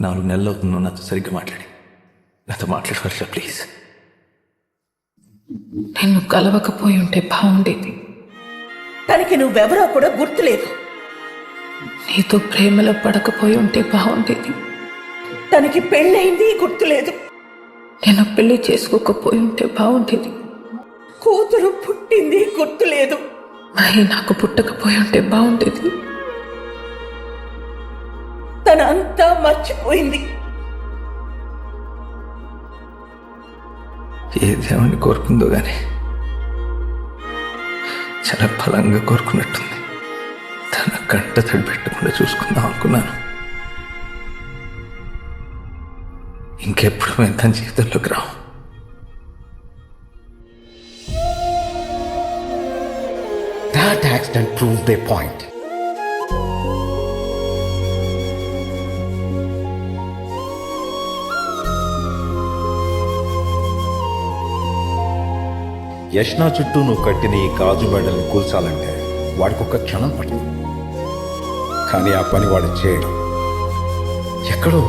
4 నెలలు అవుతుందో నాతో సరిగ్గా మాట్లాడి. నాతో మాట్లాడు హర్ష, ప్లీజ్. నిన్ను కలవకపోయి ఉంటే బాగుండేది. తనకి నువ్వెవరో కూడా గుర్తులేదు. నీతో ప్రేమలో పడకపోయి ఉంటే బాగుండేది. తనకి పెళ్ళయింది గుర్తులేదు. నేను పెళ్లి చేసుకోకపోయి ఉంటే బాగుండేది. కూతురు పుట్టింది గుర్తులేదు. మరి నాకు పుట్టకపోయి ఉంటే బాగుండేది. తనంతా మర్చిపోయింది. ఏదేమని కోరుకుందో గాని చాలా బలంగా కోరుకున్నట్టుంది. తన కంట తడి పెట్టకుండా చూసుకుందాం అనుకున్నాను. ఇంకెప్పుడు మేము తన జీవితంలోకి రావు. That accident proved their point. Yashna చుట్టూ నువ్వు కట్టిన ఈ గాజు మెడల్ని కూల్చాలంటే వాడికి ఒక క్షణం పడుతుంది. కానీ ఆ పని వాడు చేయడం ఎక్కడో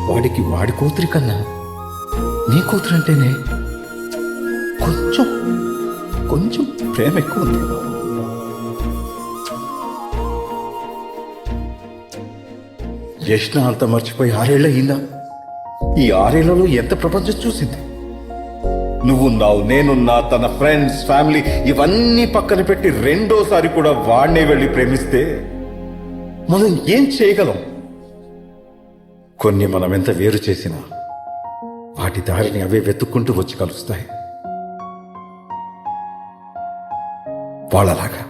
వాడికి వాడి కూతురి కన్నా నీ కూతురు అంటేనే కొంచెం కొంచెం ప్రేమ ఎక్కువ ఉంది. యష్నా అంత మర్చిపోయి 6 ఏళ్ళు అయిందా? ఈ 6 ఏళ్లలో ఎంత ప్రపంచం చూసింది. నువ్వున్నావు, నేనున్నా, తన ఫ్రెండ్స్, ఫ్యామిలీ ఇవన్నీ పక్కన పెట్టి రెండోసారి కూడా వాడినే వెళ్ళి ప్రేమిస్తే మనం ఏం చేయగలం? కొన్ని మనం ఎంత వేరు చేసినా వాటి దారిని అవే వెతుక్కుంటూ వచ్చి కలుస్తాయి. వాళ్ళలాగా